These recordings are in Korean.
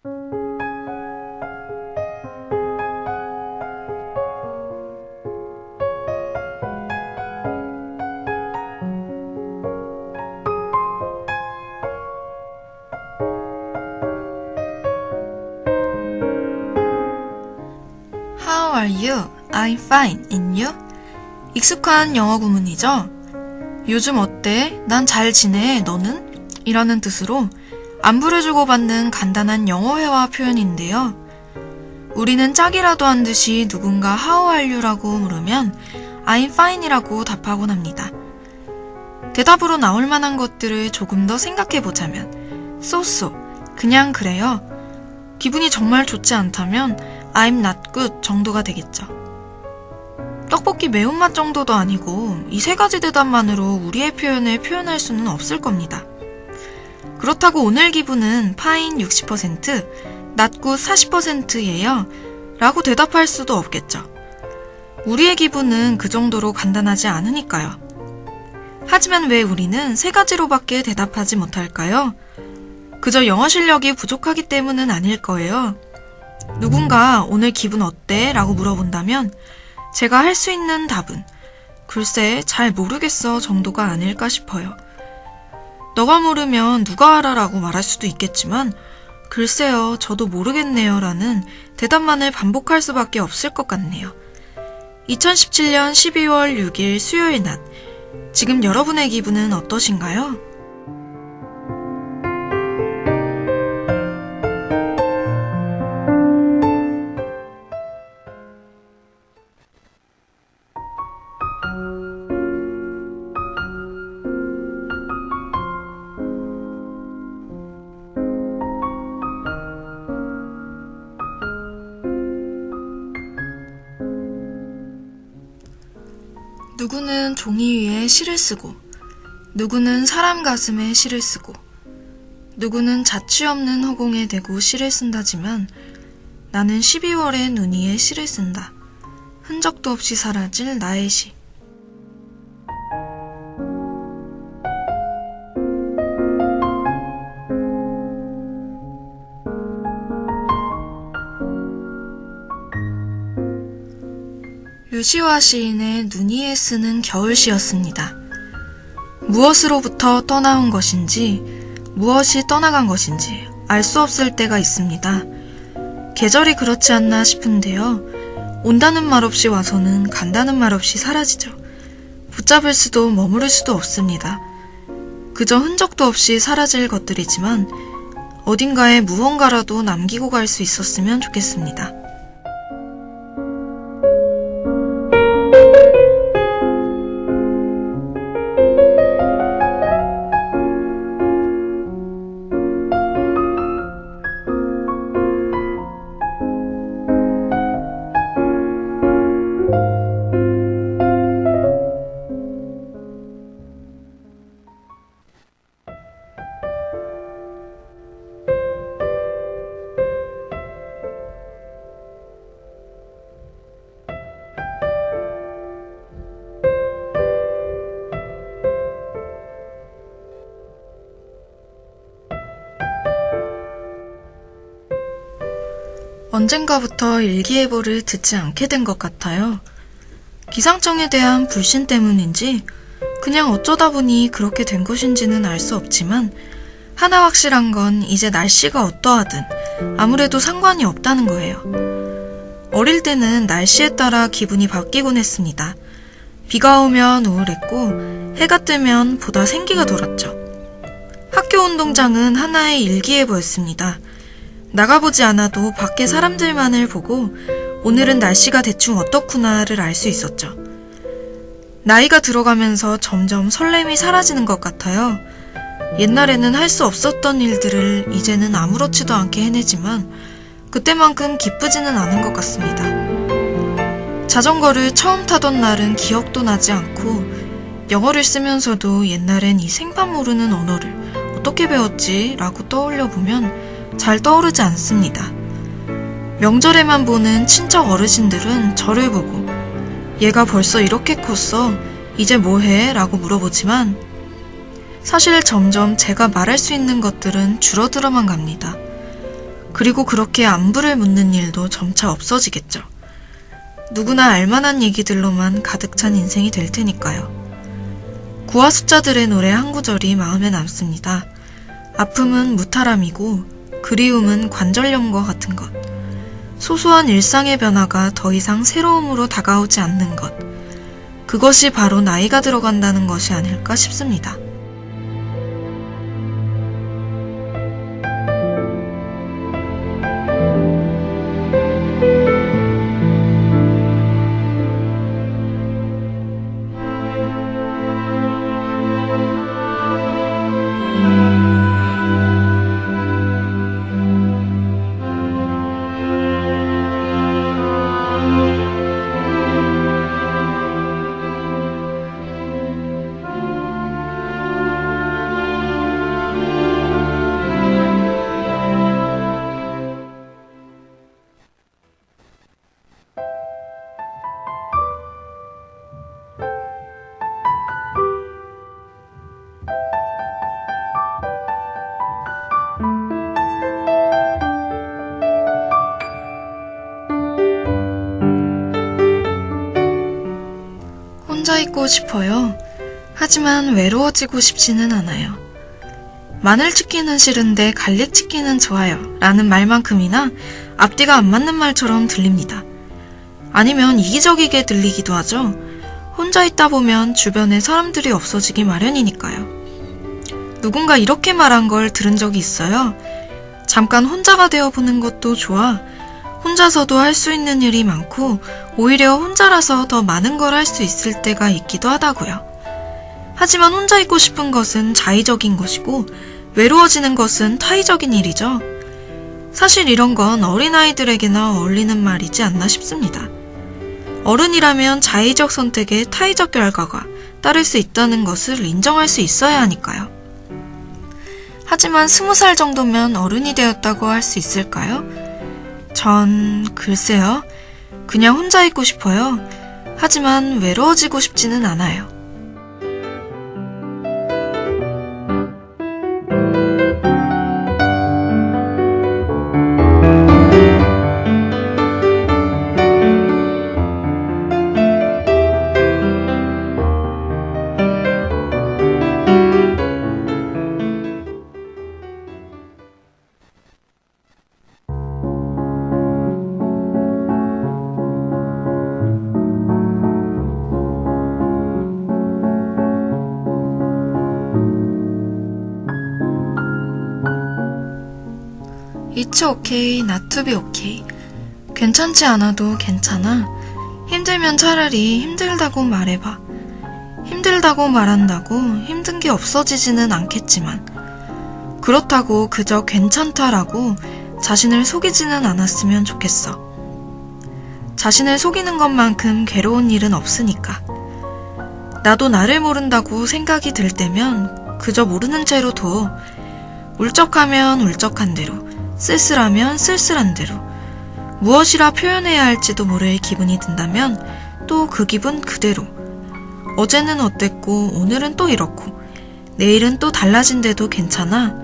How are you? I'm fine. And you? 익숙한 영어 구문이죠? 요즘 어때? 난 잘 지내. 너는? 이라는 뜻으로 안부를 주고받는 간단한 영어 회화 표현인데요. 우리는 짝이라도 한 듯이 누군가 How are you? 라고 물으면 I'm fine 이라고 답하곤 합니다. 대답으로 나올 만한 것들을 조금 더 생각해보자면 so, 그냥 그래요. 기분이 정말 좋지 않다면 I'm not good 정도가 되겠죠. 떡볶이 매운맛 정도도 아니고 이 세 가지 대답만으로 우리의 표현을 표현할 수는 없을 겁니다. 그렇다고 오늘 기분은 fine 60%, not good 40%예요 라고 대답할 수도 없겠죠. 우리의 기분은 그 정도로 간단하지 않으니까요. 하지만 왜 우리는 세 가지로밖에 대답하지 못할까요? 그저 영어 실력이 부족하기 때문은 아닐 거예요. 누군가 오늘 기분 어때? 라고 물어본다면 제가 할 수 있는 답은 글쎄 잘 모르겠어 정도가 아닐까 싶어요. 너가 모르면 누가 알아? 라고 말할 수도 있겠지만 글쎄요 저도 모르겠네요 라는 대답만을 반복할 수밖에 없을 것 같네요. 2017년 12월 6일 수요일 낮 지금 여러분의 기분은 어떠신가요? 누구는 종이 위에 시를 쓰고, 누구는 사람 가슴에 시를 쓰고, 누구는 자취 없는 허공에 대고 시를 쓴다지만 나는 12월의 눈 위에 시를 쓴다. 흔적도 없이 사라질 나의 시. 류시화 시인의 눈 위에 쓰는 겨울시였습니다. 무엇으로부터 떠나온 것인지, 무엇이 떠나간 것인지 알 수 없을 때가 있습니다. 계절이 그렇지 않나 싶은데요. 온다는 말 없이 와서는 간다는 말 없이 사라지죠. 붙잡을 수도 머무를 수도 없습니다. 그저 흔적도 없이 사라질 것들이지만 어딘가에 무언가라도 남기고 갈 수 있었으면 좋겠습니다. 언젠가부터 일기예보를 듣지 않게 된 것 같아요. 기상청에 대한 불신 때문인지 그냥 어쩌다 보니 그렇게 된 것인지는 알 수 없지만 하나 확실한 건 이제 날씨가 어떠하든 아무래도 상관이 없다는 거예요. 어릴 때는 날씨에 따라 기분이 바뀌곤 했습니다. 비가 오면 우울했고 해가 뜨면 보다 생기가 돌았죠. 학교 운동장은 하나의 일기예보였습니다. 나가보지 않아도 밖에 사람들만을 보고 오늘은 날씨가 대충 어떻구나를 알 수 있었죠. 나이가 들어가면서 점점 설렘이 사라지는 것 같아요. 옛날에는 할 수 없었던 일들을 이제는 아무렇지도 않게 해내지만 그때만큼 기쁘지는 않은 것 같습니다. 자전거를 처음 타던 날은 기억도 나지 않고 영어를 쓰면서도 옛날엔 이 생판 모르는 언어를 어떻게 배웠지? 라고 떠올려 보면 잘 떠오르지 않습니다. 명절에만 보는 친척 어르신들은 저를 보고 얘가 벌써 이렇게 컸어? 이제 뭐해? 라고 물어보지만 사실 점점 제가 말할 수 있는 것들은 줄어들어만 갑니다. 그리고 그렇게 안부를 묻는 일도 점차 없어지겠죠. 누구나 알만한 얘기들로만 가득 찬 인생이 될 테니까요. 구화 숫자들의 노래 한 구절이 마음에 남습니다. 아픔은 무탈함이고 그리움은 관절염과 같은 것. 소소한 일상의 변화가 더 이상 새로움으로 다가오지 않는 것. 그것이 바로 나이가 들어간다는 것이 아닐까 싶습니다. 혼자 있고 싶어요. 하지만 외로워지고 싶지는 않아요. 마늘 찍기는 싫은데 갈릭 찍기는 좋아요. 라는 말만큼이나 앞뒤가 안 맞는 말처럼 들립니다. 아니면 이기적이게 들리기도 하죠. 혼자 있다 보면 주변에 사람들이 없어지기 마련이니까요. 누군가 이렇게 말한 걸 들은 적이 있어요. 잠깐 혼자가 되어보는 것도 좋아. 혼자서도 할 수 있는 일이 많고 오히려 혼자라서 더 많은 걸 할 수 있을 때가 있기도 하다고요. 하지만 혼자 있고 싶은 것은 자의적인 것이고 외로워지는 것은 타의적인 일이죠. 사실 이런 건 어린아이들에게나 어울리는 말이지 않나 싶습니다. 어른이라면 자의적 선택에 타의적 결과가 따를 수 있다는 것을 인정할 수 있어야 하니까요. 하지만 20살 정도면 어른이 되었다고 할 수 있을까요? 전 글쎄요. 그냥 혼자 있고 싶어요. 하지만 외로워지고 싶지는 않아요. It's okay, not to be okay. 괜찮지 않아도 괜찮아. 힘들면 차라리 힘들다고 말해봐. 힘들다고 말한다고 힘든 게 없어지지는 않겠지만 그렇다고 그저 괜찮다라고 자신을 속이지는 않았으면 좋겠어. 자신을 속이는 것만큼 괴로운 일은 없으니까. 나도 나를 모른다고 생각이 들 때면 그저 모르는 채로 둬. 울적하면 울적한 대로, 쓸쓸하면 쓸쓸한 대로, 무엇이라 표현해야 할지도 모를 기분이 든다면 또 그 기분 그대로. 어제는 어땠고 오늘은 또 이렇고 내일은 또 달라진데도 괜찮아.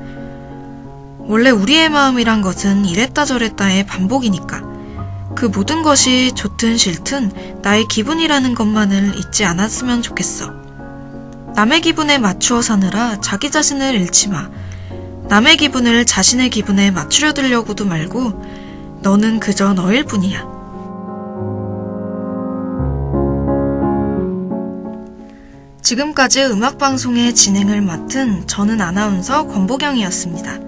원래 우리의 마음이란 것은 이랬다 저랬다의 반복이니까 그 모든 것이 좋든 싫든 나의 기분이라는 것만을 잊지 않았으면 좋겠어. 남의 기분에 맞추어 사느라 자기 자신을 잃지 마. 남의 기분을 자신의 기분에 맞추려 들려고도 말고 너는 그저 너일 뿐이야. 지금까지 음악방송의 진행을 맡은 저는 아나운서 권보경이었습니다.